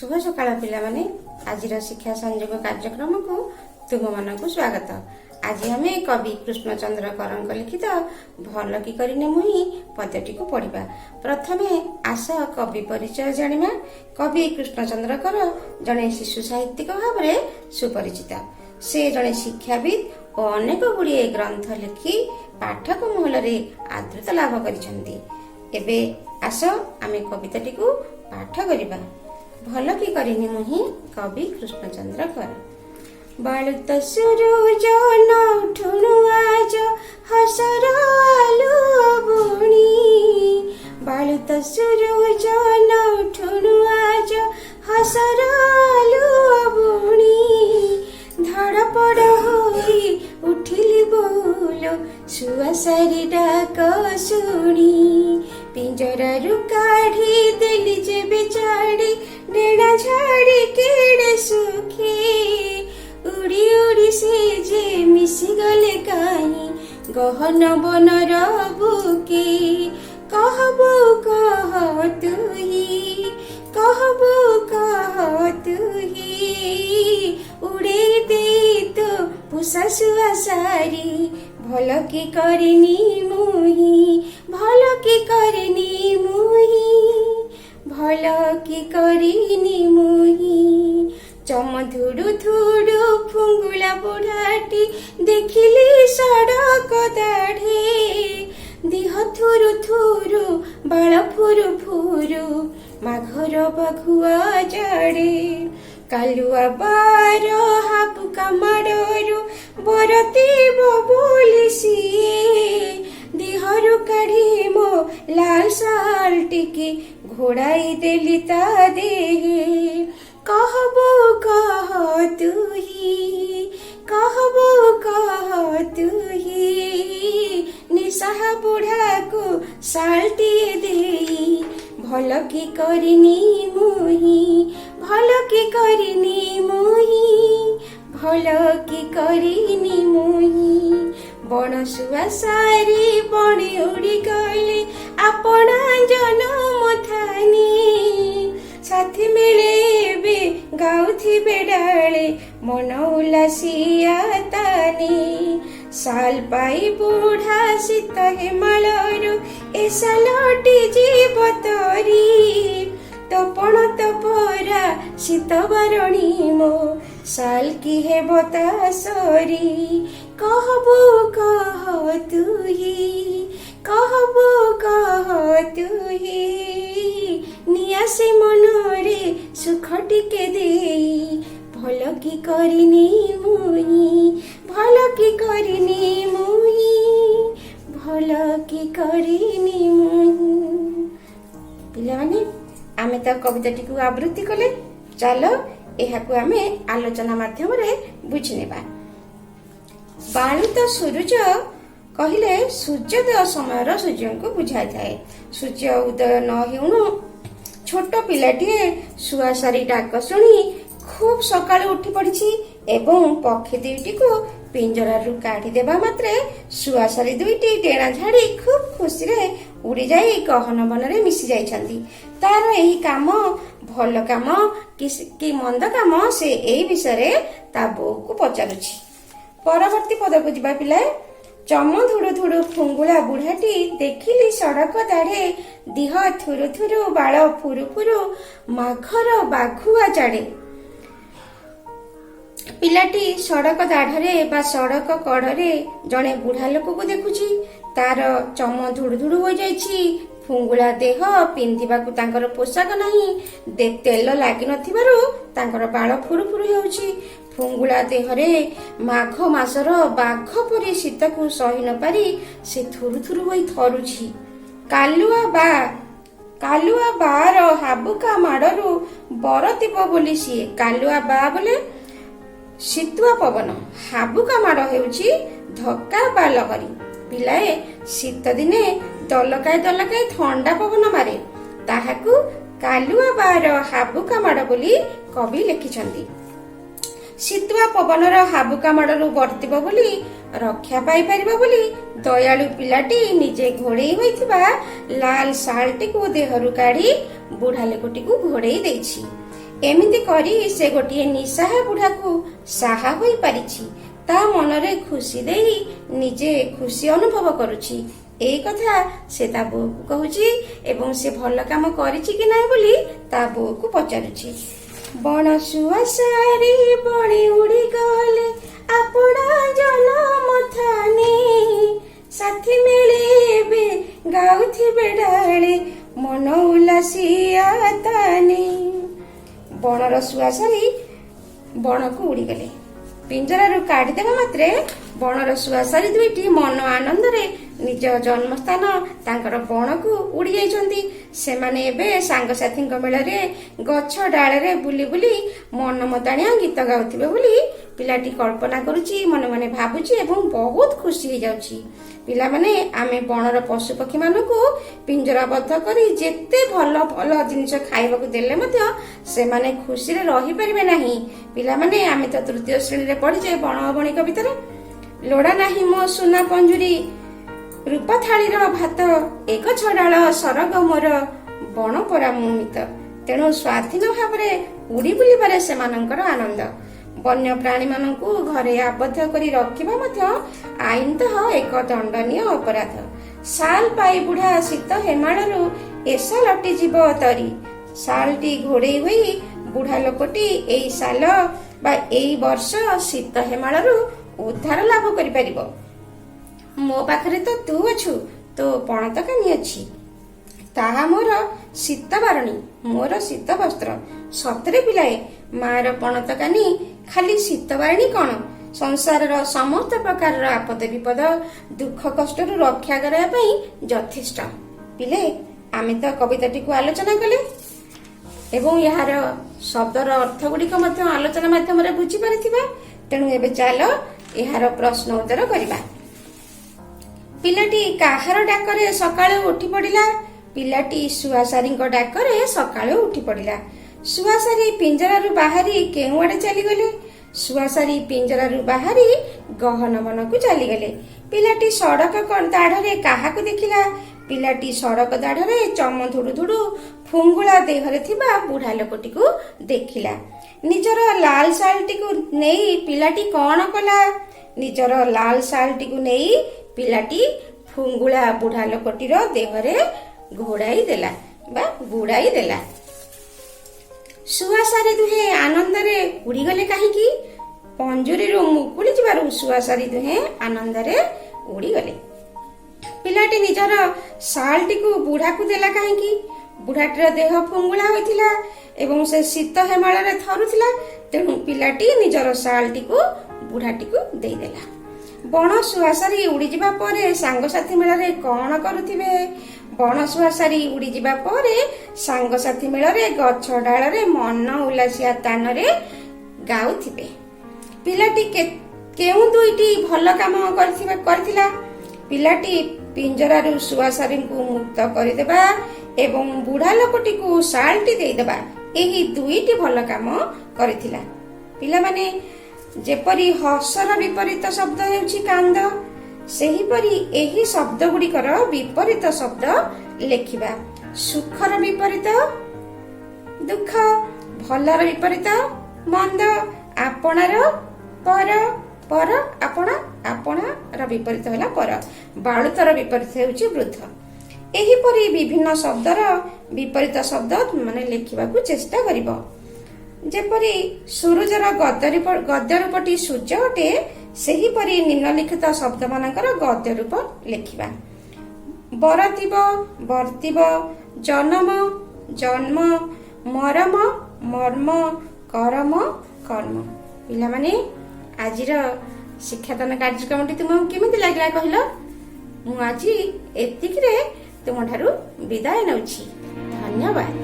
शुभ सकाळ पिलामाने आज शिक्षा संयोग कार्यक्रम को तुम मन को स्वागत। आज आम कवि कृष्णचंद्र करंक लिखित भल कि करिने मुही पद्यटी को पढ़ा। प्रथमे आस कवि परिचय जानिमा। कवि कृष्णचंद्र कर जड़े शिशु साहित्यिक भाव में सुपरिचित। से जड़े शिक्षाविद और अनेक गुड़िए ग्रंथ लिखि पाठक महल आदृत लाभ करिसेंती। एबे आस आमे कविताटी को पाठ करिबा। भल कि करिनी मुही कवि कृष्णचंद्र कर। बालुत सुरुज न उठुनु आज हसर आलु बुणी। बालुत सुरुज न उठुनु आज हसर आलु बुणी। धड़पड़ होई उठिली बोलो सुआसारी डाक शुणी। पिंजरारु काढ़ी देली जे बेचाड़ी डेड़ा झाड़ी केड़े सुखी। उड़ी उड़ी से जे मिसी गले काई गहन बनर बुके। कहबो कह तुही कहबो कह तुही। उड़े दे तो पुसा सुआ सारी भल कि करिनी मुही। भल कि करिनी मुही भल कि करिनी मुही। चम धुडु धुडु फुंगुला बुढ़ाटी देखिली सड़क दाढ़े। दिह थुरु थुरु बाल फुरु फुरु माघर बघुआ जड़े। कालुआ बार हापुका माडरू बरती बोली सिए। दिहरु काढ़ी मो लाल साल टिके घोड़ाई देली ता देहे। कहबो कह तुही कहबो कह तुही। निसाहा बुढ़ा को सालटिए देई भल कि करिनी मुही। भल कि करिनी मुही भल कि करिनी मुही। बण सुआ सारी बणे उड़ी गले आपणा जनम थानी। साथी मिले बे गाउथिबे डाले मन उल्लासिया तानी। साल पाई बुढ़ा शीत हेमालरू ए सालटी जीव तरी। तपण तपरा शीत बारणी मो साल कि हेब ता सरी। कहबो कह तुही कहबो कह तुही। नियासे मनरे सुख टिके देई भल कि करिनी मुही। भल कि करिनी मुही भल कि करिनी मुही। पिलामाने आमे तो कविताटी को आवृत्ति कले। चलो एहाकु आमे आलोचना माध्यम रे बुझिनेबा। बालुत सूरज कहिले सूर्योदय समय सूर्य को बुझाई थाए। सूर्य उदय न हेउनु छोट पिलाटीए सुआसारी डाक शुणी खूब सकाळु उठी पड़िछि एवं पक्षी दुईटी को पिंजरारु काढ़ी देबा मात्रे सुआसारी दुईटी डेणा झाड़ी खूब खुशी रे उड़ी जाई गहन बनरे मिसी जाइछंती। तार एही काम भल काम कि मंद काम से एही विषय ता बो को पचारुछि। परवर्ती पद को जिबा पिलाए। चम धुडु धुडु फुंगुला बुढ़ाटी देखिली सड़क दाढ़े। दिह थुरु थुरु बाल फुरु फुरु माघर बाघुआ जाड़े। पिलाटी सड़क दाढ़े बा सड़क कड़े जड़े बुढ़ा लोक को देखुची। तार चम धुडु धुडु हो जाइछि। फुंगुला देह पिंधिबाकु तांकर पोशाक नाही। तेल लागि नथिबारु तांकर बाल फुरु फुरु हेउछि। फुंगुला देहरे माघ मासर बाघ परी शीत को सही न पारी से थुरु थुरु होई थरुछि। कालुआ बार हाबुका माडरू बरतिब बोली सिए। कालुआ बा बोले शीतुआ पवन। हाबुका माड हेउछि धक्का बा लहरी। पिलाए शीत दिने दलकाय दलकाय ठंडा पवन मारे ताहाकु कालुआ बार हाबुका माड बोली कवि लिखिछंती। शीतुआ पवनर हाबुका माडरू बर्तिब बोली रक्षा पाई परिबा बोली दयालु पिलाटी निजे घोड़ेई होइथिबा लाल शालटी को देहरु काढ़ी बुढ़ा लोकटी को घोड़ेई देछि। ଏମିତି କରି ସେ ଗୋଟିଏ ନିଃସାହା ବୁଢ଼ାକୁ ସାହା ହୋଇପାରିଛି। ତା ମନରେ ଖୁସି ଦେଇ ନିଜେ ଖୁସି ଅନୁଭବ କରୁଛି। ଏଇ କଥା ସେ ତା ବୋଉକୁ କହୁଛି ଏବଂ ସେ ଭଲ କାମ କରିଛି କି ନାହିଁ ବୋଲି ତା ବୋଉକୁ ପଚାରୁଛି। ବଣ ସୁଆସାରୀ ବଣି ଉଡ଼ି ଗଲେ ଆପଣା ଜନମ ଥାନେ, ସାଥୀ ମିଳିବେ ଗାଉଥିବେ ଡାଳେ ମନ ଉଲ୍ଲାସିଆ ତାନେ। ବଣର ସୁଆସାରୀ ବଣକୁ ଉଡ଼ିଗଲେ। ପିଞ୍ଜରାରୁ କାଢିଦେବା ମାତ୍ରେ ବଣର ସୁଆସାରୀ ଦୁଇଟି ମନ ଆନନ୍ଦରେ ନିଜ ଜନ୍ମସ୍ଥାନ ତାଙ୍କର ବଣକୁ ଉଡ଼ି ଯାଇଛନ୍ତି। ସେମାନେ ଏବେ ସାଙ୍ଗସାଥୀଙ୍କ ମେଳରେ ଗଛ ଡାଳରେ ବୁଲି ବୁଲି ମନ ମତାଣିଆ ଗୀତ ଗାଉଥିବେ ବୋଲି ପିଲାଟି କଳ୍ପନା କରୁଛି, ମନେ ମନେ ଭାବୁଛି ଏବଂ ବହୁତ ଖୁସି ହେଇଯାଉଛି। ପିଲାମାନେ, ଆମେ ବଣର ପଶୁପକ୍ଷୀ ମାନଙ୍କୁ ପିଞ୍ଜରାବଦ୍ଧ କରି ଯେତେ ଭଲ ଭଲ ଜିନିଷ ଖାଇବାକୁ ଦେଲେ ମଧ୍ୟ ସେମାନେ ଖୁସିରେ ରହିପାରିବେ ନାହିଁ। ପିଲାମାନେ, ଆମେ ତ ତୃତୀୟ ଶ୍ରେଣୀରେ ପଢିଛେ ବଣ ବଣି କବିତାରେ, ଲୋଡ଼ା ନାହିଁ ମୋ ସୁନା ପଞ୍ଜୁରୀ, ରୂପା ଥାଳିର ଭାତ, ଏକ ଛଡାଳ ସରଗ ମୋର, ବଣ ପରା ମୁଁ ମିତ। ତେଣୁ ସ୍ୱାଧୀନ ଭାବରେ ଉଡ଼ି ବୁଲିବାରେ ସେମାନଙ୍କର ଆନନ୍ଦ। ବନ୍ୟ ପ୍ରାଣୀ ମାନଙ୍କୁ ଘରେ ଆବଦ୍ଧ କରି ରଖିବା ମଧ୍ୟ ଆଇନତଃ ଏକ ଦଣ୍ଡନୀୟ ଅପରାଧ। ଶାଲ ପାଇ ବୁଢା ଶୀତ ହେମାଳରୁ ଏସା ଲଟି ଯିବ ତରି। ଶାଲଟି ଘୋଡେଇ ହୋଇ ବୁଢା ଲୋକଟି ଏଇ ସାଲ ବା ଏଇ ବର୍ଷ ଶୀତ ହେମାଳରୁ ଉଦ୍ଧାର ଲାଭ କରିପାରିବ। ମୋ ପାଖରେ ତ ତୁ ଅଛୁ, ତୋ ପଣତକାନି ଅଛି, ତାହା ମୋର ଶୀତ ବାରଣୀ, ମୋର ଶୀତ ବସ୍ତ୍ର। ସତରେ ପିଲାଏ, ମାର ପଣତକାନି ଖାଲି ଶୀତ ବାରଣୀ କଣ, ସଂସାରର ସମସ୍ତ ପ୍ରକାରର ଆପଦ ବିପଦ ଦୁଃଖ କଷ୍ଟରୁ ରକ୍ଷା କରିବା ପାଇଁ ଯଥେଷ୍ଟ। ପିଲେ, ଆମେ ତ କବିତାଟିକୁ ଆଲୋଚନା କଲେ ଏବଂ ଏହାର ଶବ୍ଦର ଅର୍ଥ ଗୁଡିକ ମଧ୍ୟ ଆଲୋଚନା ମାଧ୍ୟମରେ ବୁଝିପାରିଥିବା। ତେଣୁ ଏବେ ଚାଲ ଏହାର ପ୍ରଶ୍ନ ଉତ୍ତର କରିବା। ପିଲାଟି କାହାର ଡାକରେ ସକାଳୁ ଉଠି ପଡିଲା? ପିଲାଟି ସୁଆସାରୀଙ୍କ ଡାକରେ ସକାଳୁ ଉଠି ପଡିଲା। ସୁଆସାରୀ ପିଞ୍ଜରାରୁ ବାହାରି କେଉଁଆଡେ ଚାଲିଗଲେ? ସୁଆସାରୀ ପିଞ୍ଜରାରୁ ବାହାରି ଗହନ ବନକୁ ଚାଲିଗଲେ। ପିଲାଟି ସଡକ ଦାଢରେ କାହାକୁ ଦେଖିଲା? ପିଲାଟି ସଡକ ଦାଢରେ ଚମ ଧୁଡୁ ଧୁଡୁ ଫୁଙ୍ଗୁଳା ଦେହରେ ଥିବା ବୁଢା ଲୋକଟିକୁ ଦେଖିଲା। ନିଜର ଲାଲ ଶାଲଟିକୁ ନେଇ ପିଲାଟି କଣ କଲା? ନିଜର ଲାଲ ଶାଲଟିକୁ ନେଇ ପିଲାଟି ଫୁଙ୍ଗୁଳା ବୁଢା ଲୋକଟିର ଦେହରେ ଘୋଡାଇ ଦେଲା ବା ଗୁଡାଇ ଦେଲା। ସୁଆସାରୀ ଦୁହେଁ ଆନନ୍ଦରେ ଉଡିଗଲେ କାହିଁକି? ପଞ୍ଜୁରୀରୁ ମୁକୁଳି ଯିବାରୁ ସୁଆସାରୀ ଦୁହେଁ ଆନନ୍ଦରେ ଉଡିଗଲେ। ପିଲାଟି ନିଜର ଶାଲଟିକୁ ବୁଢାକୁ ଦେଲା କାହିଁକି? ବୁଢାଟିର ଦେହ ଫୁଙ୍ଗୁଳା ହୋଇଥିଲା ଏବଂ ସେ ଶୀତ ହେମାଳରେ ଥରୁଥିଲା। ତେଣୁ ପିଲାଟି ନିଜର ଶାଲଟିକୁ ବୁଢାଟିକୁ ଦେଇଦେଲା। ବଣ ସୁଆସାରୀ ଉଡିଯିବା ପରେ ସାଙ୍ଗସାଥୀ ମେଳରେ କଣ କରୁଥିବେ? ବଣ ସୁଆସାରୀ ଉଡିଯିବା ପରେ ସାଙ୍ଗସାଥୀ ମେଳରେ ଗଛ ଡାଳରେ ମନ ଉଲ୍ଲାସିଆ ତାନରେ ଗାଉଥିବେ। ପିଲାଟି କେଉଁ ଦୁଇଟି ଭଲ କାମ କରିଥିଲା? ପିଲାଟି ପିଞ୍ଜରାରୁ ସୁଆସାରୀଙ୍କୁ ମୁକ୍ତ କରିଦେବା ଏବଂ ବୁଢା ଲୋକଟିକୁ ଶାଲଟି ଦେଇଦେବା, ଏହି ଦୁଇଟି ଭଲ କାମ କରିଥିଲା। ପିଲାମାନେ, ଯେପରି ହସର ବିପରୀତ ଶବ୍ଦ ହେଉଛି କାନ୍ଦ, ସେହିପରି ଏହି ଶବ୍ଦ ଗୁଡିକର ବିପରୀତ ଶବ୍ଦ ଲେଖିବା। ସୁଖର ବିପରୀତ ଦୁଃଖ, ଭଲର ବିପରୀତ ମନ୍ଦ, ଆପଣାର ପର, ପର ଆପଣା, ଆପଣାର ବିପରୀତ ହେଲା ପର, ବାଳୁତର ବିପରୀତ ହେଉଛି ବୃଦ୍ଧ। ଏହିପରି ବିଭିନ୍ନ ଶବ୍ଦର ବିପରୀତ ଶବ୍ଦ ମାନେ ଲେଖିବାକୁ ଚେଷ୍ଟା କରିବ। ଯେପରି ସୁରୁଜର ଗଦ୍ୟ ରୂପଟି ସୂର୍ଯ୍ୟ ଅଟେ, ସେହିପରି ନିମ୍ନଲିଖିତ ଶବ୍ଦ ମାନଙ୍କର ଗଦ୍ୟ ରୂପ ଲେଖିବା। ବରତିବ, ବର୍ତ୍ତିବ, ଜନମ, ଜନ୍ମ, ମରମ, ମର୍ମ, କରମ, କର୍ମ। ପିଲାମାନେ, ଆଜିର ଶିକ୍ଷାଦାନ କାର୍ଯ୍ୟକ୍ରମଟି ତୁମକୁ କେମିତି ଲାଗିଲା କହିଲ? ମୁଁ ଆଜି ଏତିକିରେ ତୁମଠାରୁ ବିଦାୟ ନେଉଛି। ଧନ୍ୟବାଦ।